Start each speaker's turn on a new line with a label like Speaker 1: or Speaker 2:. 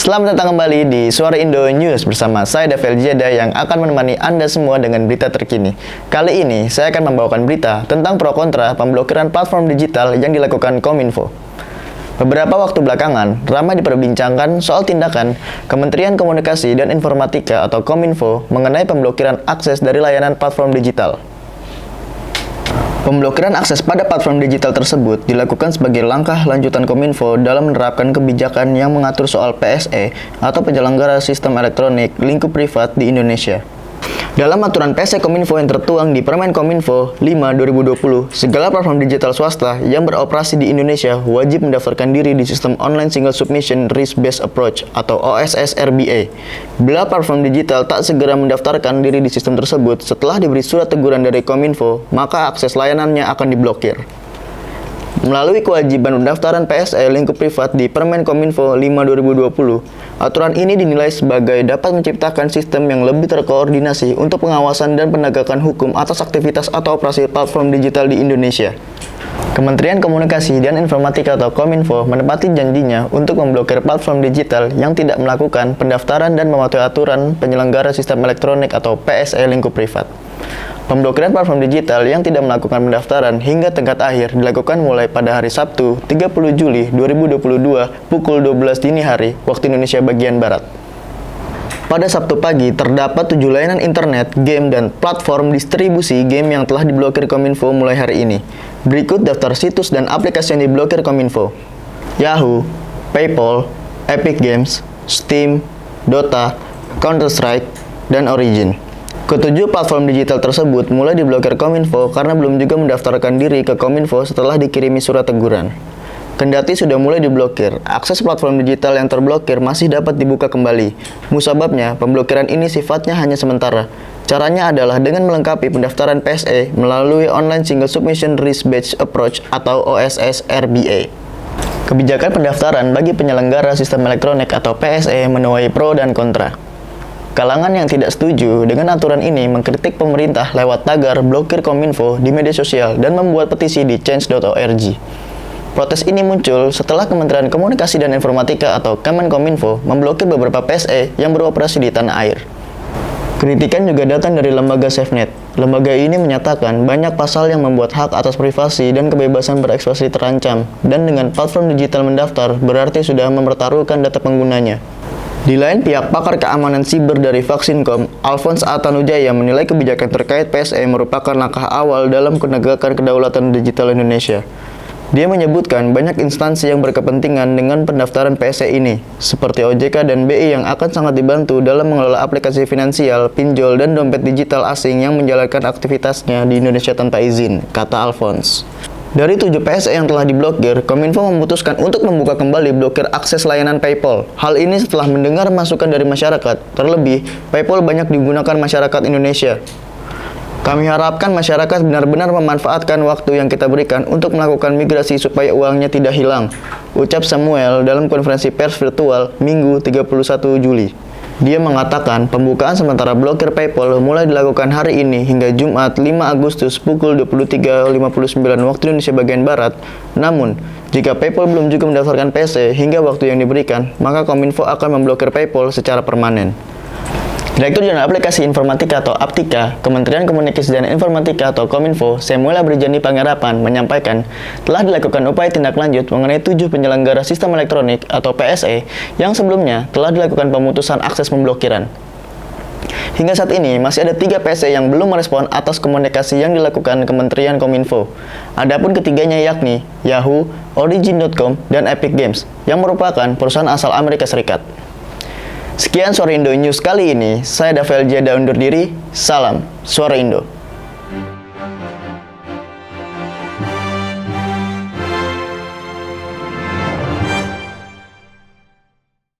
Speaker 1: Selamat datang kembali di Suara Indo News bersama saya Davel Jeda yang akan menemani Anda semua dengan berita terkini. Kali ini saya akan membawakan berita tentang pro kontra pemblokiran platform digital yang dilakukan Kominfo. Beberapa waktu belakangan, ramai diperbincangkan soal tindakan Kementerian Komunikasi dan Informatika atau Kominfo mengenai pemblokiran akses dari layanan platform digital. Pemblokiran akses pada platform digital tersebut dilakukan sebagai langkah lanjutan Kominfo dalam menerapkan kebijakan yang mengatur soal PSE atau penyelenggara sistem elektronik lingkup privat di Indonesia. Dalam aturan PSE Kominfo yang tertuang di Permen Kominfo 5/2020, segala platform digital swasta yang beroperasi di Indonesia wajib mendaftarkan diri di Sistem Online Single Submission Risk Based Approach atau OSS RBA. Bila platform digital tak segera mendaftarkan diri di sistem tersebut setelah diberi surat teguran dari Kominfo, maka akses layanannya akan diblokir. Melalui kewajiban pendaftaran PSE lingkup privat di Permen Kominfo 5/2020, aturan ini dinilai sebagai dapat menciptakan sistem yang lebih terkoordinasi untuk pengawasan dan penegakan hukum atas aktivitas atau operasi platform digital di Indonesia. Kementerian Komunikasi dan Informatika atau Kominfo menepati janjinya untuk memblokir platform digital yang tidak melakukan pendaftaran dan mematuhi aturan penyelenggara sistem elektronik atau PSE lingkup privat. Pemblokiran platform digital yang tidak melakukan pendaftaran hingga tenggat akhir dilakukan mulai pada hari Sabtu 30 Juli 2022 pukul 12 dini hari waktu Indonesia bagian Barat. Pada Sabtu pagi, terdapat 7 layanan internet, game, dan platform distribusi game yang telah diblokir Kominfo mulai hari ini. Berikut daftar situs dan aplikasi yang diblokir Kominfo: Yahoo, PayPal, Epic Games, Steam, Dota, Counter-Strike, dan Origin. Ketujuh platform digital tersebut mulai diblokir Kominfo karena belum juga mendaftarkan diri ke Kominfo setelah dikirimi surat teguran. Kendati sudah mulai diblokir, akses platform digital yang terblokir masih dapat dibuka kembali. Musababnya, pemblokiran ini sifatnya hanya sementara. Caranya adalah dengan melengkapi pendaftaran PSE melalui Online Single Submission Risk Based Approach atau OSS RBA. Kebijakan pendaftaran bagi penyelenggara sistem elektronik atau PSE menuai pro dan kontra. Kalangan yang tidak setuju dengan aturan ini mengkritik pemerintah lewat tagar blokir Kominfo di media sosial dan membuat petisi di change.org. Protes ini muncul setelah Kementerian Komunikasi dan Informatika atau Kemenkominfo memblokir beberapa PSE yang beroperasi di tanah air. Kritikan juga datang dari lembaga SafeNet. Lembaga ini menyatakan banyak pasal yang membuat hak atas privasi dan kebebasan berekspresi terancam, dan dengan platform digital mendaftar berarti sudah mempertaruhkan data penggunanya. Di lain pihak, pakar keamanan siber dari Vaksinkom, Alphonse A. Tanujaya menilai kebijakan terkait PSE merupakan langkah awal dalam penegakan kedaulatan digital Indonesia. Dia menyebutkan banyak instansi yang berkepentingan dengan pendaftaran PSE ini, seperti OJK dan BI yang akan sangat dibantu dalam mengelola aplikasi finansial, pinjol, dan dompet digital asing yang menjalankan aktivitasnya di Indonesia tanpa izin, kata Alphonse. Dari 7 PSE yang telah diblokir, Kominfo memutuskan untuk membuka kembali blokir akses layanan PayPal. Hal ini setelah mendengar masukan dari masyarakat, terlebih PayPal banyak digunakan masyarakat Indonesia. Kami harapkan masyarakat benar-benar memanfaatkan waktu yang kita berikan untuk melakukan migrasi supaya uangnya tidak hilang, ucap Samuel dalam konferensi pers virtual Minggu 31 Juli. Dia mengatakan pembukaan sementara blokir PayPal mulai dilakukan hari ini hingga Jumat 5 Agustus pukul 23.59 waktu Indonesia bagian Barat. Namun, jika PayPal belum juga mendaftarkan PSE hingga waktu yang diberikan, maka Kominfo akan memblokir PayPal secara permanen. Direktur Jenderal Aplikasi Informatika atau Aptika, Kementerian Komunikasi dan Informatika atau Kominfo, Samuel Abrijani Panggarapan menyampaikan telah dilakukan upaya tindak lanjut mengenai 7 penyelenggara sistem elektronik atau PSE yang sebelumnya telah dilakukan pemutusan akses pemblokiran. Hingga saat ini masih ada 3 PSE yang belum merespon atas komunikasi yang dilakukan Kementerian Kominfo. Adapun ketiganya yakni Yahoo, Origin.com, dan Epic Games yang merupakan perusahaan asal Amerika Serikat. Sekian Suara Indo News kali ini, saya Davel Jeda undur diri, salam Suara Indo.